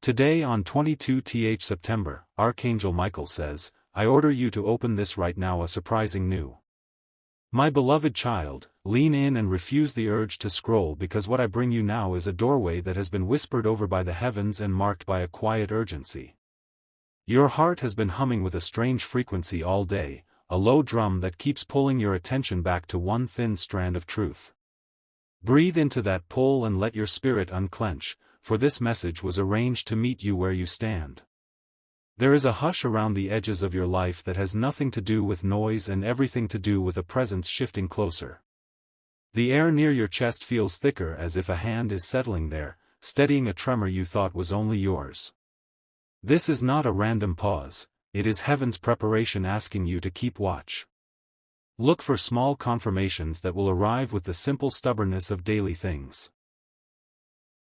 Today on 22th September, Archangel Michael says, I order you to open this right now, a surprising new. My beloved child, lean in and refuse the urge to scroll, because what I bring you now is a doorway that has been whispered over by the heavens and marked by a quiet urgency. Your heart has been humming with a strange frequency all day, a low drum that keeps pulling your attention back to one thin strand of truth. Breathe into that pull and let your spirit unclench, for this message was arranged to meet you where you stand. There is a hush around the edges of your life that has nothing to do with noise and everything to do with a presence shifting closer. The air near your chest feels thicker, as if a hand is settling there, steadying a tremor you thought was only yours. This is not a random pause, it is heaven's preparation asking you to keep watch. Look for small confirmations that will arrive with the simple stubbornness of daily things.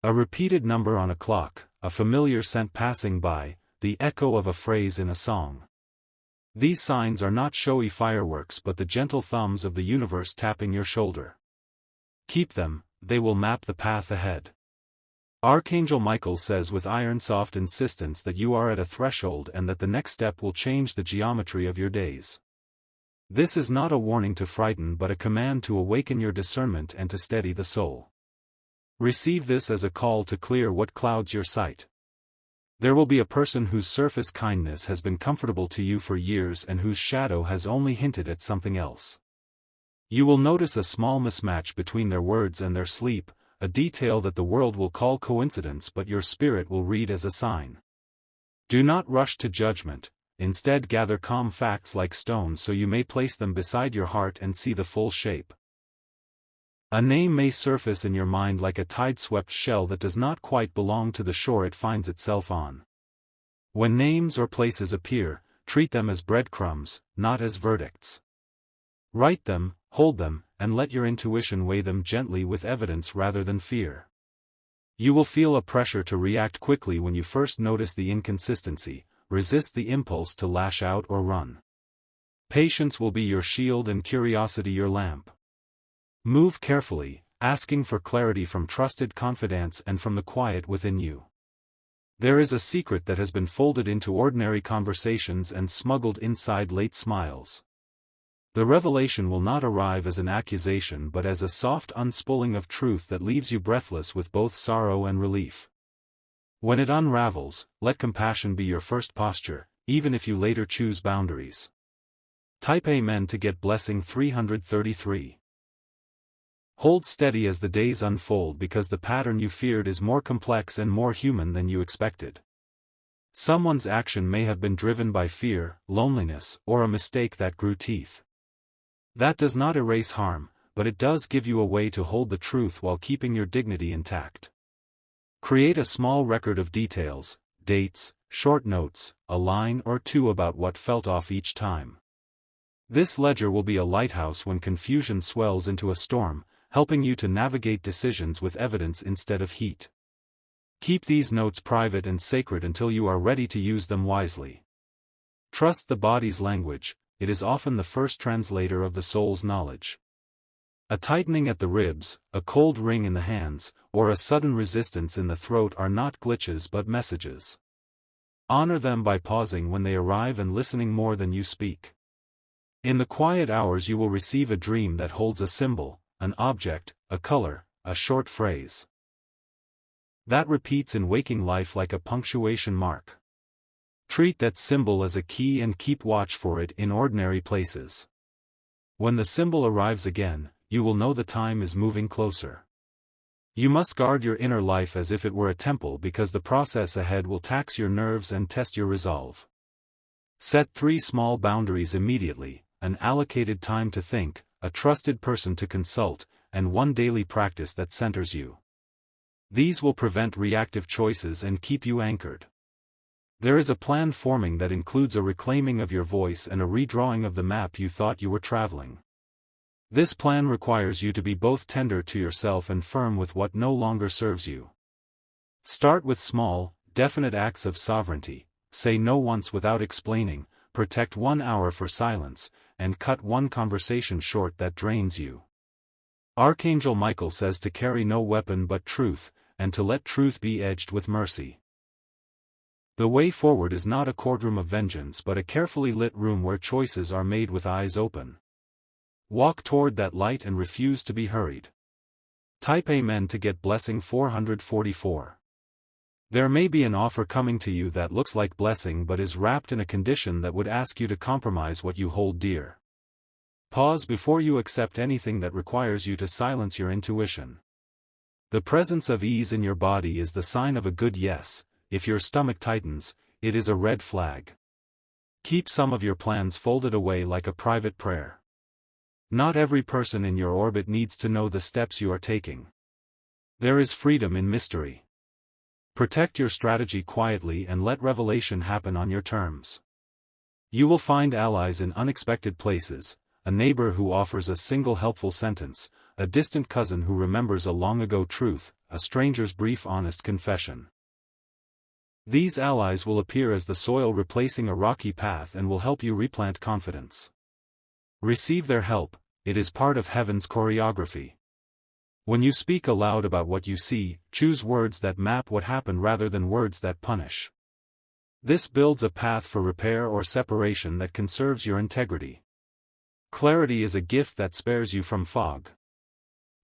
A repeated number on a clock, a familiar scent passing by, the echo of a phrase in a song. These signs are not showy fireworks but the gentle thumbs of the universe tapping your shoulder. Keep them, they will map the path ahead. Archangel Michael says with iron-soft insistence that you are at a threshold and that the next step will change the geometry of your days. This is not a warning to frighten but a command to awaken your discernment and to steady the soul. Receive this as a call to clear what clouds your sight. There will be a person whose surface kindness has been comfortable to you for years and whose shadow has only hinted at something else. You will notice a small mismatch between their words and their sleep, a detail that the world will call coincidence but your spirit will read as a sign. Do not rush to judgment, instead gather calm facts like stones so you may place them beside your heart and see the full shape. A name may surface in your mind like a tide-swept shell that does not quite belong to the shore it finds itself on. When names or places appear, treat them as breadcrumbs, not as verdicts. Write them, hold them, and let your intuition weigh them gently with evidence rather than fear. You will feel a pressure to react quickly when you first notice the inconsistency, resist the impulse to lash out or run. Patience will be your shield and curiosity your lamp. Move carefully, asking for clarity from trusted confidants and from the quiet within you. There is a secret that has been folded into ordinary conversations and smuggled inside late smiles. The revelation will not arrive as an accusation but as a soft unspooling of truth that leaves you breathless with both sorrow and relief. When it unravels, let compassion be your first posture, even if you later choose boundaries. Type Amen to get blessing 333. Hold steady as the days unfold because the pattern you feared is more complex and more human than you expected. Someone's action may have been driven by fear, loneliness, or a mistake that grew teeth. That does not erase harm, but it does give you a way to hold the truth while keeping your dignity intact. Create a small record of details, dates, short notes, a line or two about what felt off each time. This ledger will be a lighthouse when confusion swells into a storm, helping you to navigate decisions with evidence instead of heat. Keep these notes private and sacred until you are ready to use them wisely. Trust the body's language, it is often the first translator of the soul's knowledge. A tightening at the ribs, a cold ring in the hands, or a sudden resistance in the throat are not glitches but messages. Honor them by pausing when they arrive and listening more than you speak. In the quiet hours you will receive a dream that holds a symbol, an object, a color, a short phrase. That repeats in waking life like a punctuation mark. Treat that symbol as a key and keep watch for it in ordinary places. When the symbol arrives again, you will know the time is moving closer. You must guard your inner life as if it were a temple because the process ahead will tax your nerves and test your resolve. Set 3 small boundaries immediately, an allocated time to think, a trusted person to consult, and one daily practice that centers you. These will prevent reactive choices and keep you anchored. There is a plan forming that includes a reclaiming of your voice and a redrawing of the map you thought you were traveling. This plan requires you to be both tender to yourself and firm with what no longer serves you. Start with small, definite acts of sovereignty, say no once without explaining, protect 1 hour for silence, and cut one conversation short that drains you. Archangel Michael says to carry no weapon but truth, and to let truth be edged with mercy. The way forward is not a courtroom of vengeance but a carefully lit room where choices are made with eyes open. Walk toward that light and refuse to be hurried. Type Amen to get blessing 444. There may be an offer coming to you that looks like blessing but is wrapped in a condition that would ask you to compromise what you hold dear. Pause before you accept anything that requires you to silence your intuition. The presence of ease in your body is the sign of a good yes. If your stomach tightens, it is a red flag. Keep some of your plans folded away like a private prayer. Not every person in your orbit needs to know the steps you are taking. There is freedom in mystery. Protect your strategy quietly and let revelation happen on your terms. You will find allies in unexpected places, a neighbor who offers a single helpful sentence, a distant cousin who remembers a long-ago truth, a stranger's brief honest confession. These allies will appear as the soil replacing a rocky path and will help you replant confidence. Receive their help, it is part of heaven's choreography. When you speak aloud about what you see, choose words that map what happened rather than words that punish. This builds a path for repair or separation that conserves your integrity. Clarity is a gift that spares you from fog.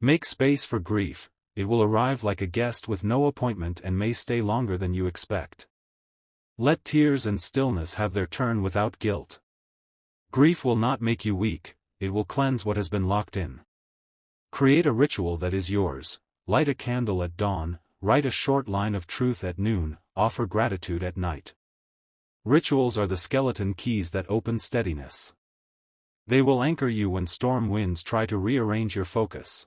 Make space for grief, it will arrive like a guest with no appointment and may stay longer than you expect. Let tears and stillness have their turn without guilt. Grief will not make you weak, it will cleanse what has been locked in. Create a ritual that is yours, light a candle at dawn, write a short line of truth at noon, offer gratitude at night. Rituals are the skeleton keys that open steadiness. They will anchor you when storm winds try to rearrange your focus.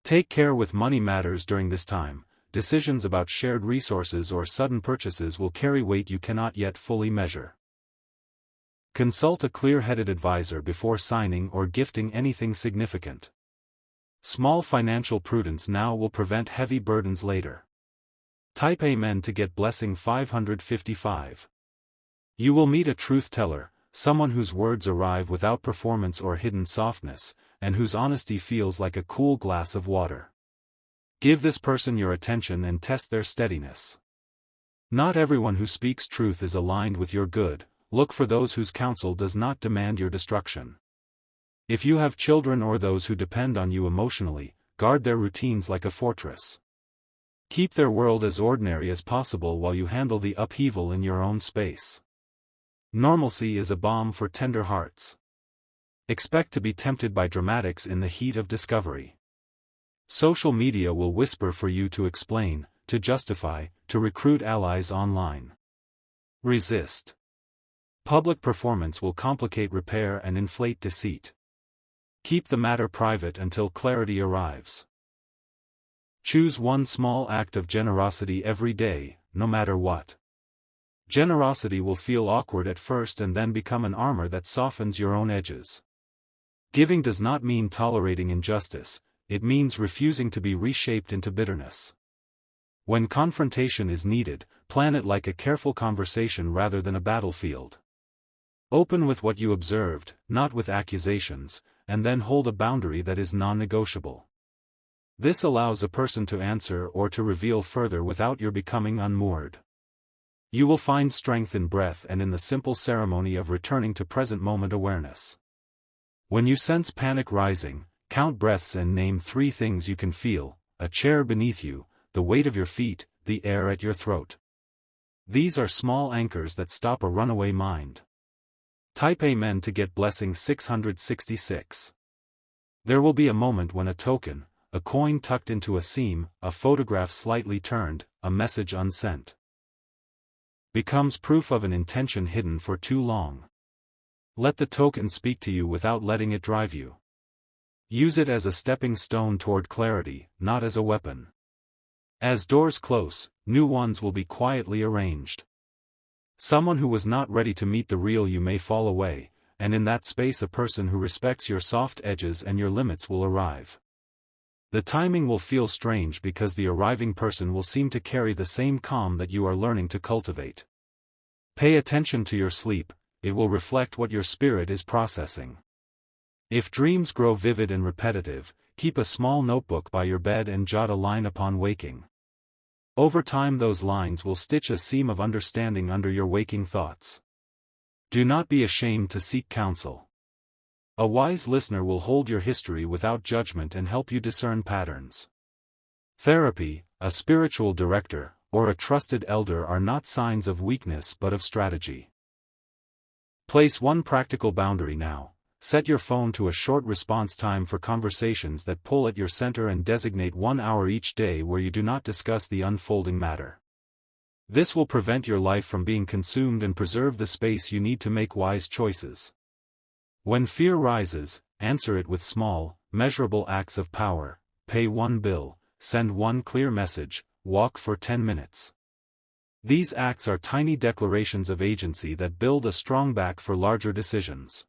Take care with money matters during this time. Decisions about shared resources or sudden purchases will carry weight you cannot yet fully measure. Consult a clear-headed advisor before signing or gifting anything significant. Small financial prudence now will prevent heavy burdens later. Type Amen to get blessing 555. You will meet a truth teller, someone whose words arrive without performance or hidden softness, and whose honesty feels like a cool glass of water. Give this person your attention and test their steadiness. Not everyone who speaks truth is aligned with your good, look for those whose counsel does not demand your destruction. If you have children or those who depend on you emotionally, guard their routines like a fortress. Keep their world as ordinary as possible while you handle the upheaval in your own space. Normalcy is a balm for tender hearts. Expect to be tempted by dramatics in the heat of discovery. Social media will whisper for you to explain, to justify, to recruit allies online. Resist. Public performance will complicate repair and inflate deceit. Keep the matter private until clarity arrives. Choose one small act of generosity every day, no matter what. Generosity will feel awkward at first and then become an armor that softens your own edges. Giving does not mean tolerating injustice, it means refusing to be reshaped into bitterness. When confrontation is needed, plan it like a careful conversation rather than a battlefield. Open with what you observed, not with accusations, and then hold a boundary that is non-negotiable. This allows a person to answer or to reveal further without your becoming unmoored. You will find strength in breath and in the simple ceremony of returning to present moment awareness. When you sense panic rising, count breaths and name 3 things you can feel: a chair beneath you, the weight of your feet, the air at your throat. These are small anchors that stop a runaway mind. Type Amen to get blessing 666. There will be a moment when a token, a coin tucked into a seam, a photograph slightly turned, a message unsent, becomes proof of an intention hidden for too long. Let the token speak to you without letting it drive you. Use it as a stepping stone toward clarity, not as a weapon. As doors close, new ones will be quietly arranged. Someone who was not ready to meet the real you may fall away, and in that space a person who respects your soft edges and your limits will arrive. The timing will feel strange because the arriving person will seem to carry the same calm that you are learning to cultivate. Pay attention to your sleep, it will reflect what your spirit is processing. If dreams grow vivid and repetitive, keep a small notebook by your bed and jot a line upon waking. Over time those lines will stitch a seam of understanding under your waking thoughts. Do not be ashamed to seek counsel. A wise listener will hold your history without judgment and help you discern patterns. Therapy, a spiritual director, or a trusted elder are not signs of weakness but of strategy. Place one practical boundary now. Set your phone to a short response time for conversations that pull at your center and designate 1 hour each day where you do not discuss the unfolding matter. This will prevent your life from being consumed and preserve the space you need to make wise choices. When fear rises, answer it with small, measurable acts of power. Pay one bill, send one clear message, walk for 10 minutes. These acts are tiny declarations of agency that build a strong back for larger decisions.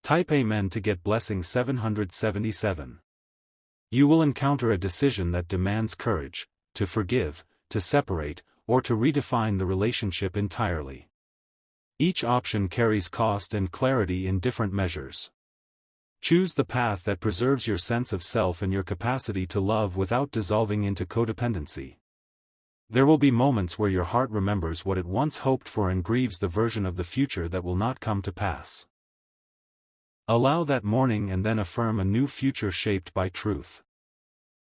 Type Amen to get blessing 777. You will encounter a decision that demands courage, to forgive, to separate, or to redefine the relationship entirely. Each option carries cost and clarity in different measures. Choose the path that preserves your sense of self and your capacity to love without dissolving into codependency. There will be moments where your heart remembers what it once hoped for and grieves the version of the future that will not come to pass. Allow that mourning and then affirm a new future shaped by truth.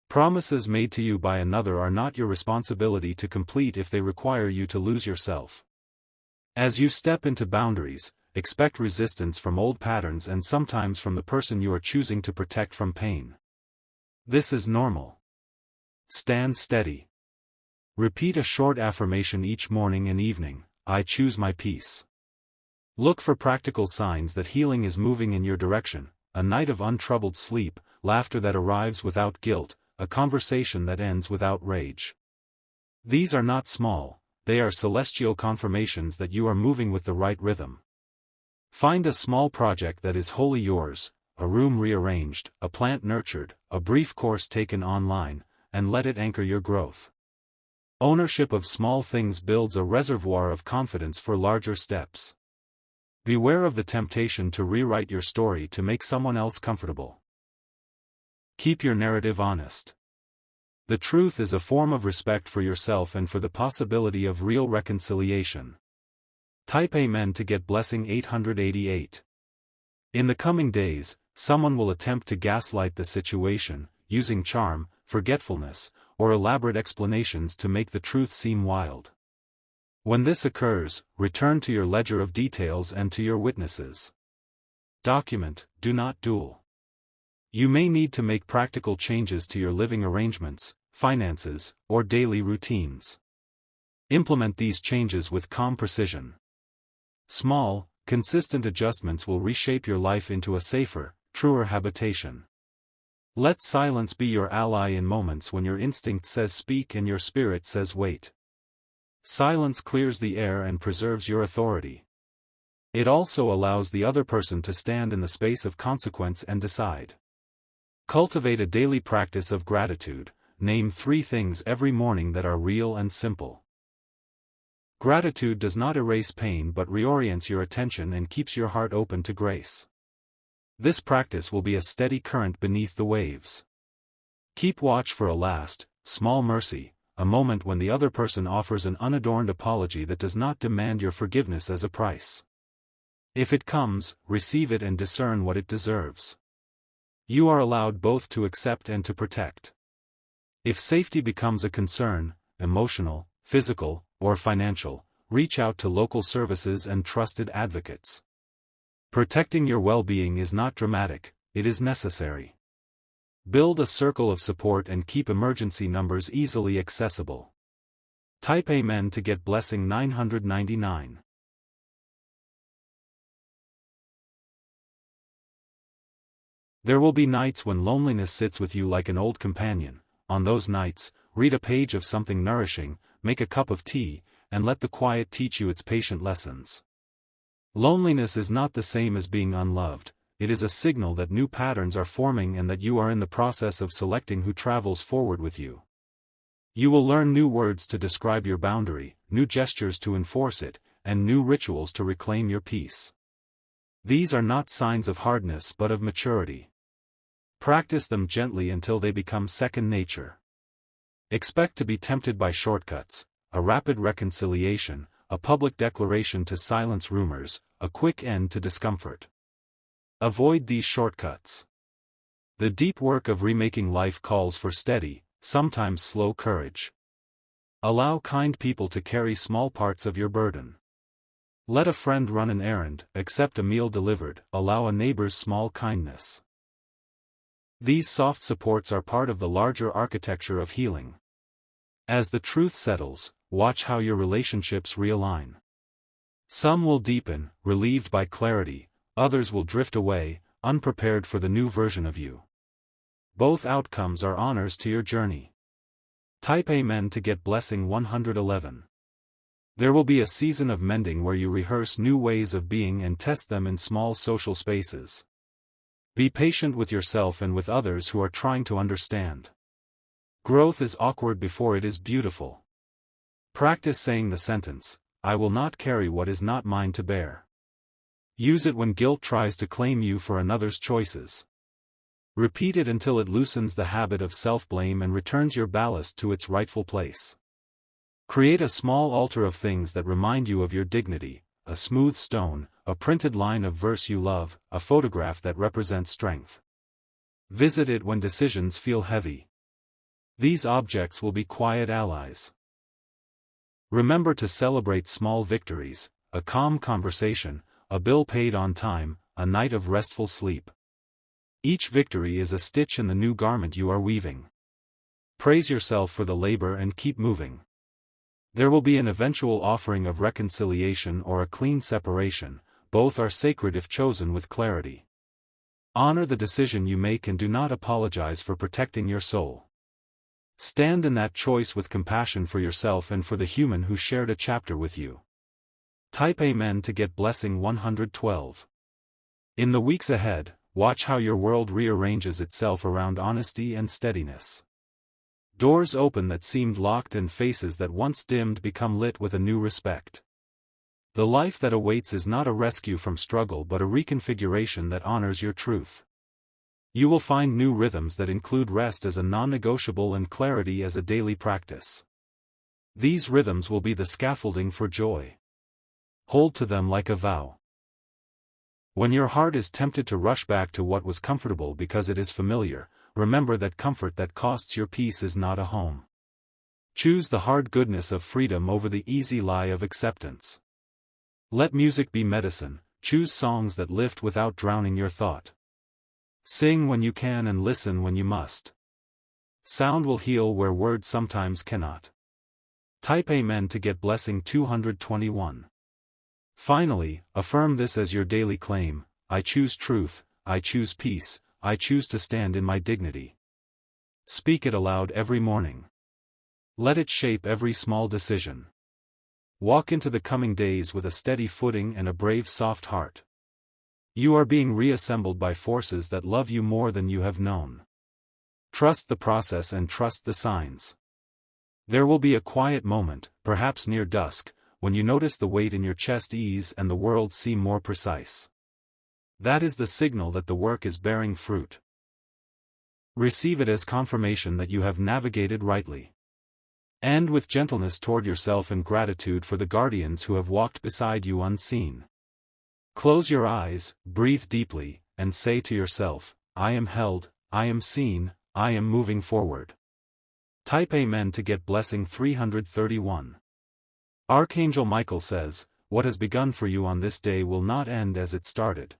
Promises made to you by another are not your responsibility to complete if they require you to lose yourself. As you step into boundaries, expect resistance from old patterns and sometimes from the person you are choosing to protect from pain. This is normal. Stand steady. Repeat a short affirmation each morning and evening. I choose my peace. Look for practical signs that healing is moving in your direction, a night of untroubled sleep, laughter that arrives without guilt, a conversation that ends without rage. These are not small, they are celestial confirmations that you are moving with the right rhythm. Find a small project that is wholly yours, a room rearranged, a plant nurtured, a brief course taken online, and let it anchor your growth. Ownership of small things builds a reservoir of confidence for larger steps. Beware of the temptation to rewrite your story to make someone else comfortable. Keep your narrative honest. The truth is a form of respect for yourself and for the possibility of real reconciliation. Type Amen to get blessing 888. In the coming days, someone will attempt to gaslight the situation, using charm, forgetfulness, or elaborate explanations to make the truth seem wild. When this occurs, return to your ledger of details and to your witnesses. Document, do not duel. You may need to make practical changes to your living arrangements, finances, or daily routines. Implement these changes with calm precision. Small, consistent adjustments will reshape your life into a safer, truer habitation. Let silence be your ally in moments when your instinct says speak and your spirit says wait. Silence clears the air and preserves your authority. It also allows the other person to stand in the space of consequence and decide. Cultivate a daily practice of gratitude. Name 3 things every morning that are real and simple. Gratitude does not erase pain but reorients your attention and keeps your heart open to grace. This practice will be a steady current beneath the waves. Keep watch for a last, small mercy, a moment when the other person offers an unadorned apology that does not demand your forgiveness as a price. If it comes, receive it and discern what it deserves. You are allowed both to accept and to protect. If safety becomes a concern, emotional, physical, or financial, reach out to local services and trusted advocates. Protecting your well-being is not dramatic, it is necessary. Build a circle of support and keep emergency numbers easily accessible. Type Amen to get blessing 999. There will be nights when loneliness sits with you like an old companion. On those nights, read a page of something nourishing, make a cup of tea, and let the quiet teach you its patient lessons. Loneliness is not the same as being unloved. It is a signal that new patterns are forming and that you are in the process of selecting who travels forward with you. You will learn new words to describe your boundary, new gestures to enforce it, and new rituals to reclaim your peace. These are not signs of hardness but of maturity. Practice them gently until they become second nature. Expect to be tempted by shortcuts, a rapid reconciliation, a public declaration to silence rumors, a quick end to discomfort. Avoid these shortcuts. The deep work of remaking life calls for steady, sometimes slow courage. Allow kind people to carry small parts of your burden. Let a friend run an errand, accept a meal delivered, allow a neighbor's small kindness. These soft supports are part of the larger architecture of healing. As the truth settles, watch how your relationships realign. Some will deepen, relieved by clarity, others will drift away, unprepared for the new version of you. Both outcomes are honors to your journey. Type Amen to get blessing 111. There will be a season of mending where you rehearse new ways of being and test them in small social spaces. Be patient with yourself and with others who are trying to understand. Growth is awkward before it is beautiful. Practice saying the sentence, "I will not carry what is not mine to bear." Use it when guilt tries to claim you for another's choices. Repeat it until it loosens the habit of self-blame and returns your ballast to its rightful place. Create a small altar of things that remind you of your dignity, a smooth stone, a printed line of verse you love, a photograph that represents strength. Visit it when decisions feel heavy. These objects will be quiet allies. Remember to celebrate small victories, a calm conversation, a bill paid on time, a night of restful sleep. Each victory is a stitch in the new garment you are weaving. Praise yourself for the labor and keep moving. There will be an eventual offering of reconciliation or a clean separation, both are sacred if chosen with clarity. Honor the decision you make and do not apologize for protecting your soul. Stand in that choice with compassion for yourself and for the human who shared a chapter with you. Type Amen to get blessing 112. In the weeks ahead, watch how your world rearranges itself around honesty and steadiness. Doors open that seemed locked and faces that once dimmed become lit with a new respect. The life that awaits is not a rescue from struggle but a reconfiguration that honors your truth. You will find new rhythms that include rest as a non-negotiable and clarity as a daily practice. These rhythms will be the scaffolding for joy. Hold to them like a vow. When your heart is tempted to rush back to what was comfortable because it is familiar, remember that comfort that costs your peace is not a home. Choose the hard goodness of freedom over the easy lie of acceptance. Let music be medicine, choose songs that lift without drowning your thought. Sing when you can and listen when you must. Sound will heal where words sometimes cannot. Type Amen to get blessing 221. Finally, affirm this as your daily claim: I choose truth, I choose peace, I choose to stand in my dignity. Speak it aloud every morning. Let it shape every small decision. Walk into the coming days with a steady footing and a brave soft heart. You are being reassembled by forces that love you more than you have known. Trust the process and trust the signs. There will be a quiet moment, perhaps near dusk, when you notice the weight in your chest ease and the world seem more precise. That is the signal that the work is bearing fruit. Receive it as confirmation that you have navigated rightly. And with gentleness toward yourself and gratitude for the guardians who have walked beside you unseen. Close your eyes, breathe deeply, and say to yourself, I am held, I am seen, I am moving forward. Type Amen to get blessing 331. Archangel Michael says, what has begun for you on this day will not end as it started.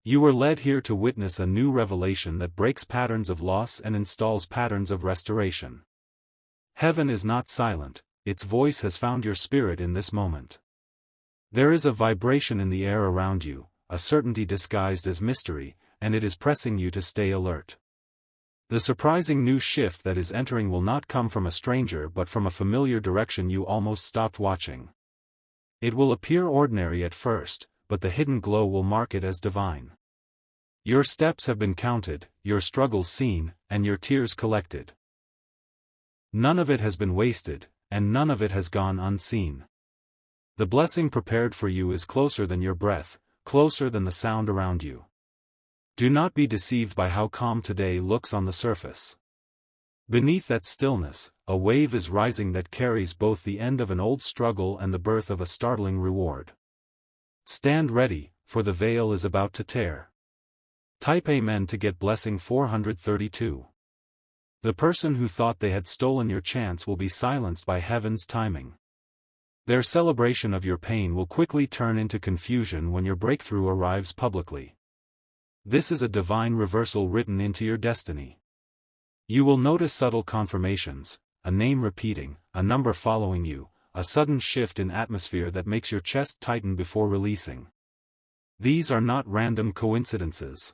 You were led here to witness a new revelation that breaks patterns of loss and installs patterns of restoration. Heaven is not silent, its voice has found your spirit in this moment. There is a vibration in the air around you, a certainty disguised as mystery, and it is pressing you to stay alert. The surprising new shift that is entering will not come from a stranger but from a familiar direction you almost stopped watching. It will appear ordinary at first, but the hidden glow will mark it as divine. Your steps have been counted, your struggles seen, and your tears collected. None of it has been wasted, and none of it has gone unseen. The blessing prepared for you is closer than your breath, closer than the sound around you. Do not be deceived by how calm today looks on the surface. Beneath that stillness, a wave is rising that carries both the end of an old struggle and the birth of a startling reward. Stand ready, for the veil is about to tear. Type Amen to get blessing 432. The person who thought they had stolen your chance will be silenced by heaven's timing. Their celebration of your pain will quickly turn into confusion when your breakthrough arrives publicly. This is a divine reversal written into your destiny. You will notice subtle confirmations, a name repeating, a number following you, a sudden shift in atmosphere that makes your chest tighten before releasing. These are not random coincidences.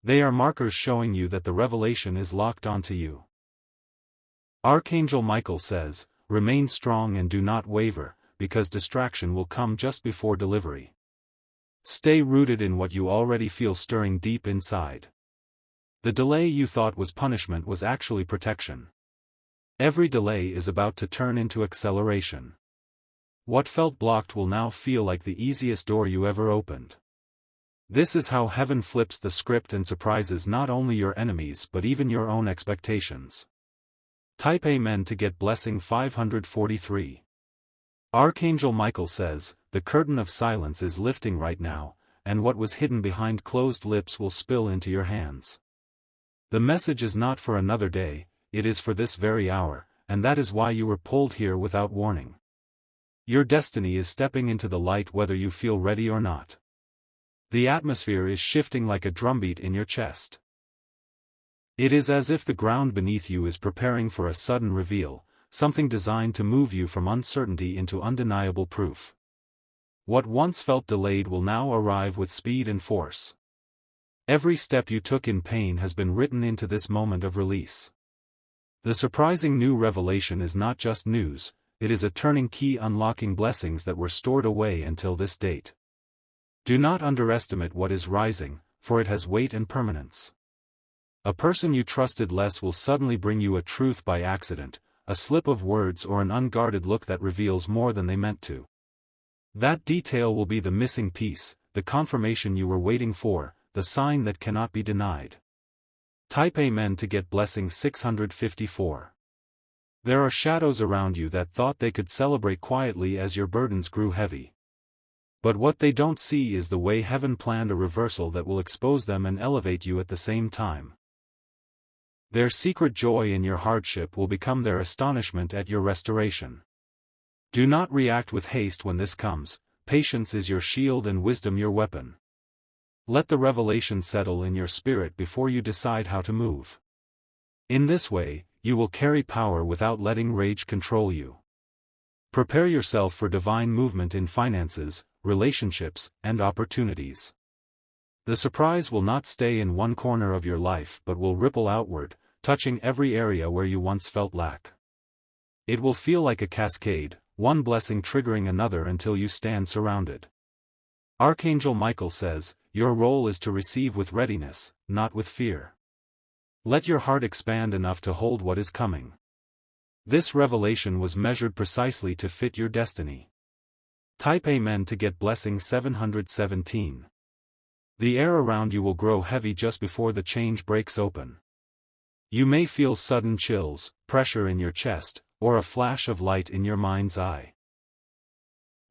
They are markers showing you that the revelation is locked onto you. Archangel Michael says, remain strong and do not waver, because distraction will come just before delivery. Stay rooted in what you already feel stirring deep inside. The delay you thought was punishment was actually protection. Every delay is about to turn into acceleration. What felt blocked will now feel like the easiest door you ever opened. This is how heaven flips the script and surprises not only your enemies but even your own expectations. Type Amen to get blessing 543. Archangel Michael says, the curtain of silence is lifting right now, and what was hidden behind closed lips will spill into your hands. The message is not for another day, it is for this very hour, and that is why you were pulled here without warning. Your destiny is stepping into the light whether you feel ready or not. The atmosphere is shifting like a drumbeat in your chest. It is as if the ground beneath you is preparing for a sudden reveal, something designed to move you from uncertainty into undeniable proof. What once felt delayed will now arrive with speed and force. Every step you took in pain has been written into this moment of release. The surprising new revelation is not just news, it is a turning key unlocking blessings that were stored away until this date. Do not underestimate what is rising, for it has weight and permanence. A person you trusted less will suddenly bring you a truth by accident, a slip of words or an unguarded look that reveals more than they meant to. That detail will be the missing piece, the confirmation you were waiting for, the sign that cannot be denied. Type Amen to get blessing 654. There are shadows around you that thought they could celebrate quietly as your burdens grew heavy. But what they don't see is the way heaven planned a reversal that will expose them and elevate you at the same time. Their secret joy in your hardship will become their astonishment at your restoration. Do not react with haste when this comes, patience is your shield and wisdom your weapon. Let the revelation settle in your spirit before you decide how to move. In this way, you will carry power without letting rage control you. Prepare yourself for divine movement in finances, relationships, and opportunities. The surprise will not stay in one corner of your life but will ripple outward, touching every area where you once felt lack. It will feel like a cascade, one blessing triggering another until you stand surrounded. Archangel Michael says, your role is to receive with readiness, not with fear. Let your heart expand enough to hold what is coming. This revelation was measured precisely to fit your destiny. Type Amen to get blessing 717. The air around you will grow heavy just before the change breaks open. You may feel sudden chills, pressure in your chest, or a flash of light in your mind's eye.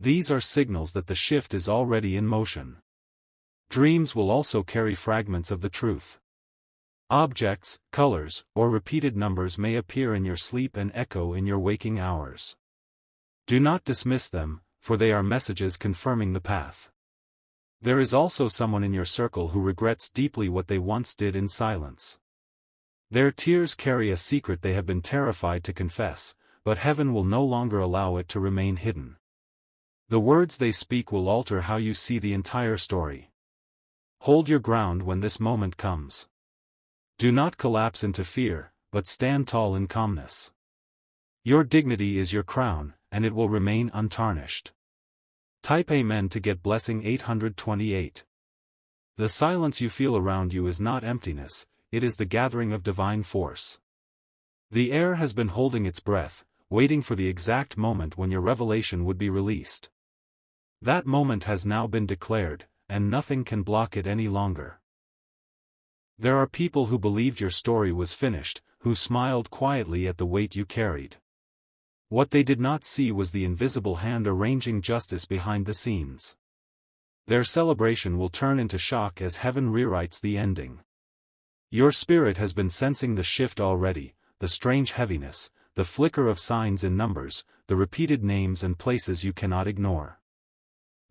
These are signals that the shift is already in motion. Dreams will also carry fragments of the truth. Objects, colors, or repeated numbers may appear in your sleep and echo in your waking hours. Do not dismiss them, for they are messages confirming the path. There is also someone in your circle who regrets deeply what they once did in silence. Their tears carry a secret they have been terrified to confess, but heaven will no longer allow it to remain hidden. The words they speak will alter how you see the entire story. Hold your ground when this moment comes. Do not collapse into fear, but stand tall in calmness. Your dignity is your crown, and it will remain untarnished. Type Amen to get blessing 828. The silence you feel around you is not emptiness, it is the gathering of divine force. The air has been holding its breath, waiting for the exact moment when your revelation would be released. That moment has now been declared, and nothing can block it any longer. There are people who believed your story was finished, who smiled quietly at the weight you carried. What they did not see was the invisible hand arranging justice behind the scenes. Their celebration will turn into shock as heaven rewrites the ending. Your spirit has been sensing the shift already, the strange heaviness, the flicker of signs in numbers, the repeated names and places you cannot ignore.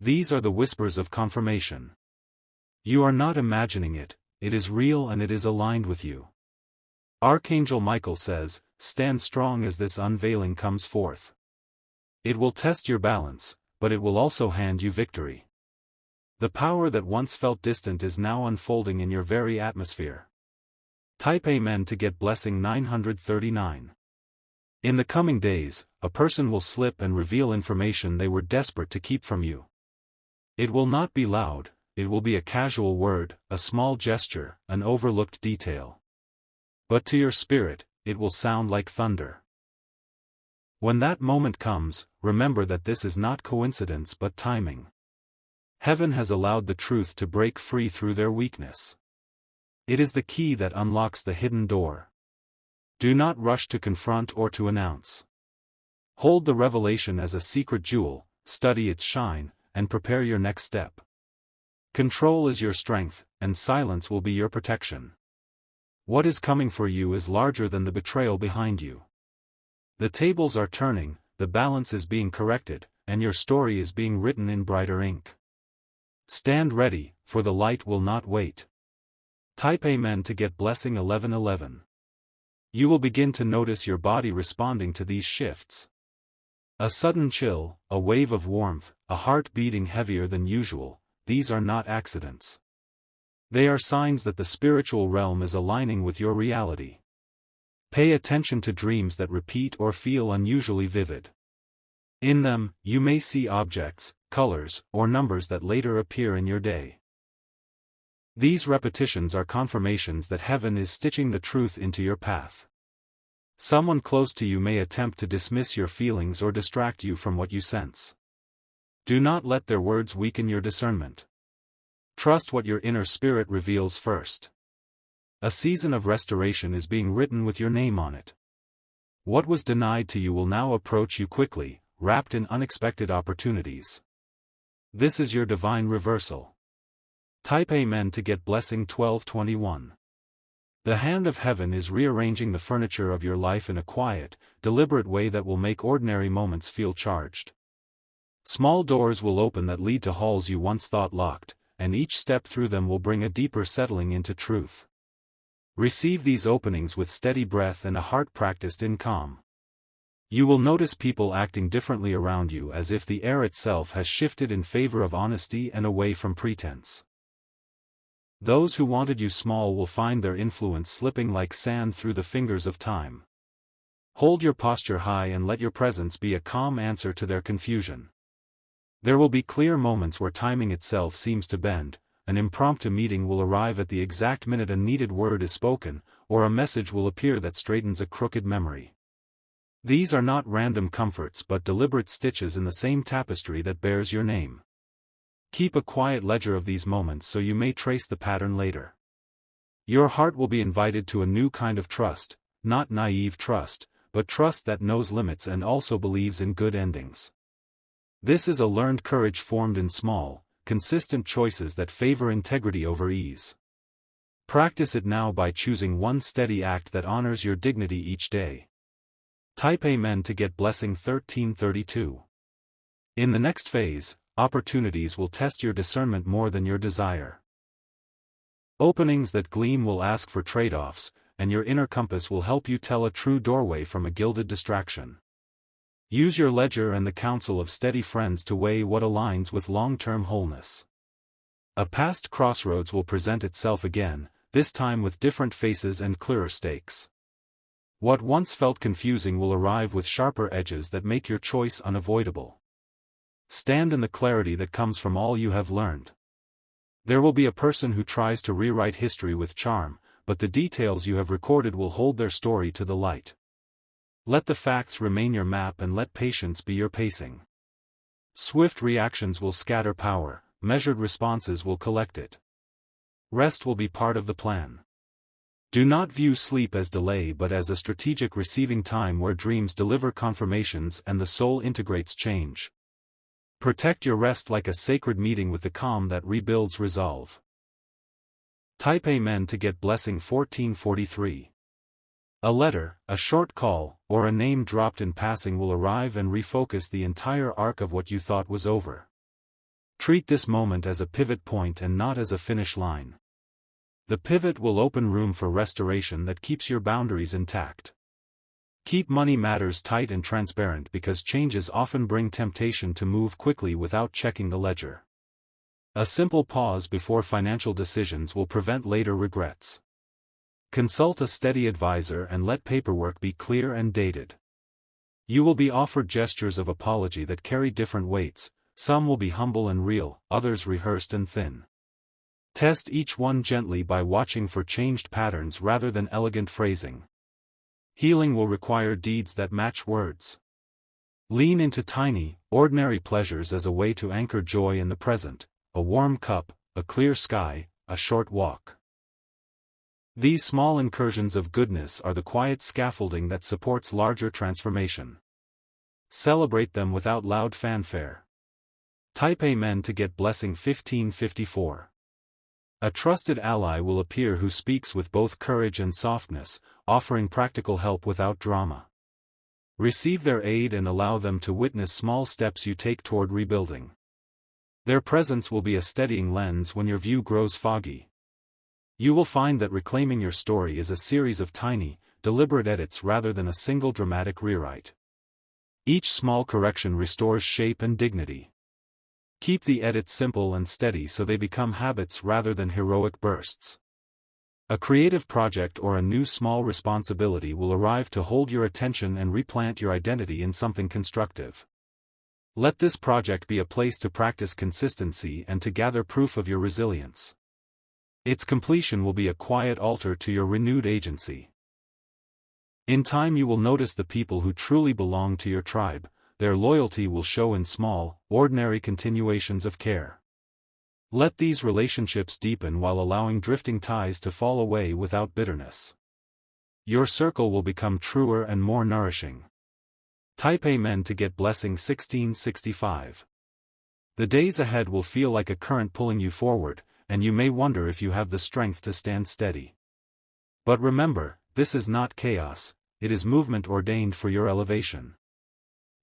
These are the whispers of confirmation. You are not imagining it, it is real and it is aligned with you. Archangel Michael says, stand strong as this unveiling comes forth. It will test your balance, but it will also hand you victory. The power that once felt distant is now unfolding in your very atmosphere. Type Amen to get blessing 939. In the coming days, a person will slip and reveal information they were desperate to keep from you. It will not be loud, it will be a casual word, a small gesture, an overlooked detail. But to your spirit, it will sound like thunder. When that moment comes, remember that this is not coincidence but timing. Heaven has allowed the truth to break free through their weakness. It is the key that unlocks the hidden door. Do not rush to confront or to announce. Hold the revelation as a secret jewel, study its shine, and prepare your next step. Control is your strength, and silence will be your protection. What is coming for you is larger than the betrayal behind you. The tables are turning, the balance is being corrected, and your story is being written in brighter ink. Stand ready, for the light will not wait. Type Amen to get blessing 1111. You will begin to notice your body responding to these shifts. A sudden chill, a wave of warmth, a heart beating heavier than usual, these are not accidents. They are signs that the spiritual realm is aligning with your reality. Pay attention to dreams that repeat or feel unusually vivid. In them, you may see objects, colors, or numbers that later appear in your day. These repetitions are confirmations that heaven is stitching the truth into your path. Someone close to you may attempt to dismiss your feelings or distract you from what you sense. Do not let their words weaken your discernment. Trust what your inner spirit reveals first. A season of restoration is being written with your name on it. What was denied to you will now approach you quickly, wrapped in unexpected opportunities. This is your divine reversal. Type Amen to get blessing 1221. The hand of heaven is rearranging the furniture of your life in a quiet, deliberate way that will make ordinary moments feel charged. Small doors will open that lead to halls you once thought locked, and each step through them will bring a deeper settling into truth. Receive these openings with steady breath and a heart practiced in calm. You will notice people acting differently around you as if the air itself has shifted in favor of honesty and away from pretense. Those who wanted you small will find their influence slipping like sand through the fingers of time. Hold your posture high and let your presence be a calm answer to their confusion. There will be clear moments where timing itself seems to bend, an impromptu meeting will arrive at the exact minute a needed word is spoken, or a message will appear that straightens a crooked memory. These are not random comforts but deliberate stitches in the same tapestry that bears your name. Keep a quiet ledger of these moments so you may trace the pattern later. Your heart will be invited to a new kind of trust, not naive trust, but trust that knows limits and also believes in good endings. This is a learned courage formed in small, consistent choices that favor integrity over ease. Practice it now by choosing one steady act that honors your dignity each day. Type Amen to get blessing 1332. In the next phase, opportunities will test your discernment more than your desire. Openings that gleam will ask for trade-offs, and your inner compass will help you tell a true doorway from a gilded distraction. Use your ledger and the counsel of steady friends to weigh what aligns with long-term wholeness. A past crossroads will present itself again, this time with different faces and clearer stakes. What once felt confusing will arrive with sharper edges that make your choice unavoidable. Stand in the clarity that comes from all you have learned. There will be a person who tries to rewrite history with charm, but the details you have recorded will hold their story to the light. Let the facts remain your map and let patience be your pacing. Swift reactions will scatter power, measured responses will collect it. Rest will be part of the plan. Do not view sleep as delay but as a strategic receiving time where dreams deliver confirmations and the soul integrates change. Protect your rest like a sacred meeting with the calm that rebuilds resolve. Type Amen to get blessing 1443. A letter, a short call, or a name dropped in passing will arrive and refocus the entire arc of what you thought was over. Treat this moment as a pivot point and not as a finish line. The pivot will open room for restoration that keeps your boundaries intact. Keep money matters tight and transparent because changes often bring temptation to move quickly without checking the ledger. A simple pause before financial decisions will prevent later regrets. Consult a steady advisor and let paperwork be clear and dated. You will be offered gestures of apology that carry different weights, some will be humble and real, others rehearsed and thin. Test each one gently by watching for changed patterns rather than elegant phrasing. Healing will require deeds that match words. Lean into tiny, ordinary pleasures as a way to anchor joy in the present, a warm cup, a clear sky, a short walk. These small incursions of goodness are the quiet scaffolding that supports larger transformation. Celebrate them without loud fanfare. Type Amen to get blessing 1554. A trusted ally will appear who speaks with both courage and softness, offering practical help without drama. Receive their aid and allow them to witness small steps you take toward rebuilding. Their presence will be a steadying lens when your view grows foggy. You will find that reclaiming your story is a series of tiny, deliberate edits rather than a single dramatic rewrite. Each small correction restores shape and dignity. Keep the edits simple and steady so they become habits rather than heroic bursts. A creative project or a new small responsibility will arrive to hold your attention and replant your identity in something constructive. Let this project be a place to practice consistency and to gather proof of your resilience. Its completion will be a quiet altar to your renewed agency. In time you will notice the people who truly belong to your tribe. Their loyalty will show in small, ordinary continuations of care. Let these relationships deepen while allowing drifting ties to fall away without bitterness. Your circle will become truer and more nourishing. Type Amen to get blessing 1665. The days ahead will feel like a current pulling you forward, and you may wonder if you have the strength to stand steady. But remember, this is not chaos, it is movement ordained for your elevation.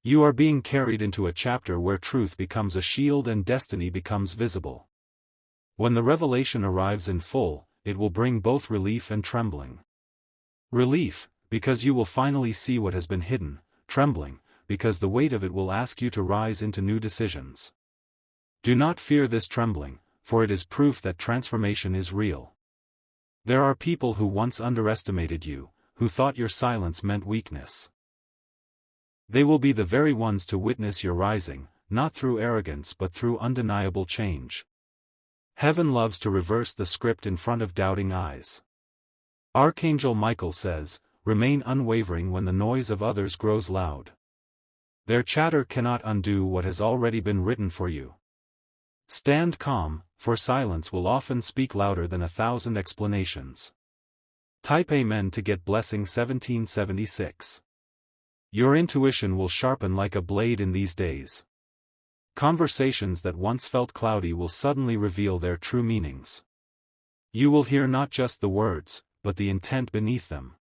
You are being carried into a chapter where truth becomes a shield and destiny becomes visible. When the revelation arrives in full, it will bring both relief and trembling. Relief, because you will finally see what has been hidden, trembling, because the weight of it will ask you to rise into new decisions. Do not fear this trembling, for it is proof that transformation is real. There are people who once underestimated you, who thought your silence meant weakness. They will be the very ones to witness your rising, not through arrogance but through undeniable change. Heaven loves to reverse the script in front of doubting eyes. Archangel Michael says, "Remain unwavering when the noise of others grows loud. Their chatter cannot undo what has already been written for you. Stand calm, for silence will often speak louder than 1,000 explanations." Type Amen to get blessing 1776. Your intuition will sharpen like a blade in these days. Conversations that once felt cloudy will suddenly reveal their true meanings. You will hear not just the words, but the intent beneath them.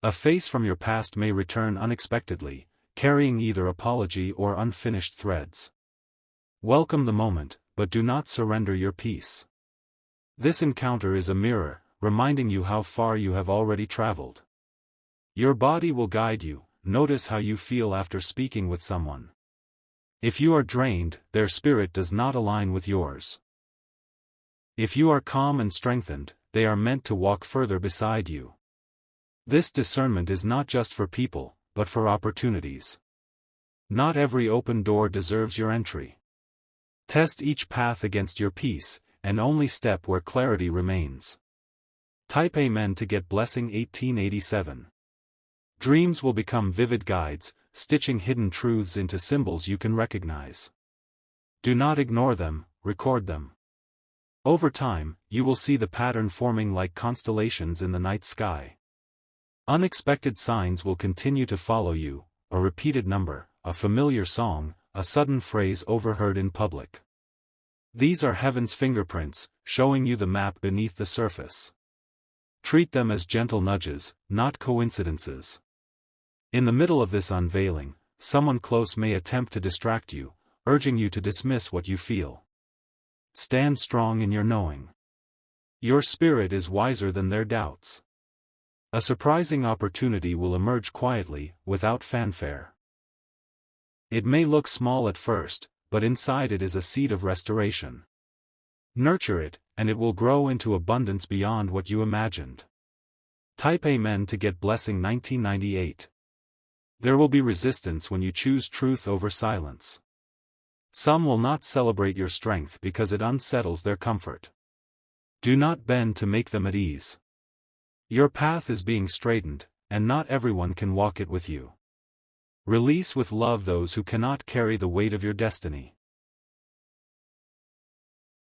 A face from your past may return unexpectedly, carrying either apology or unfinished threads. Welcome the moment, but do not surrender your peace. This encounter is a mirror, reminding you how far you have already traveled. Your body will guide you. Notice how you feel after speaking with someone. If you are drained, their spirit does not align with yours. If you are calm and strengthened, they are meant to walk further beside you. This discernment is not just for people, but for opportunities. Not every open door deserves your entry. Test each path against your peace, and only step where clarity remains. Type Amen to get blessing 1887. Dreams will become vivid guides, stitching hidden truths into symbols you can recognize. Do not ignore them, record them. Over time, you will see the pattern forming like constellations in the night sky. Unexpected signs will continue to follow you, a repeated number, a familiar song, a sudden phrase overheard in public. These are heaven's fingerprints, showing you the map beneath the surface. Treat them as gentle nudges, not coincidences. In the middle of this unveiling, someone close may attempt to distract you, urging you to dismiss what you feel. Stand strong in your knowing. Your spirit is wiser than their doubts. A surprising opportunity will emerge quietly, without fanfare. It may look small at first, but inside it is a seed of restoration. Nurture it, and it will grow into abundance beyond what you imagined. Type Amen to get blessing 1998. There will be resistance when you choose truth over silence. Some will not celebrate your strength because it unsettles their comfort. Do not bend to make them at ease. Your path is being straightened, and not everyone can walk it with you. Release with love those who cannot carry the weight of your destiny.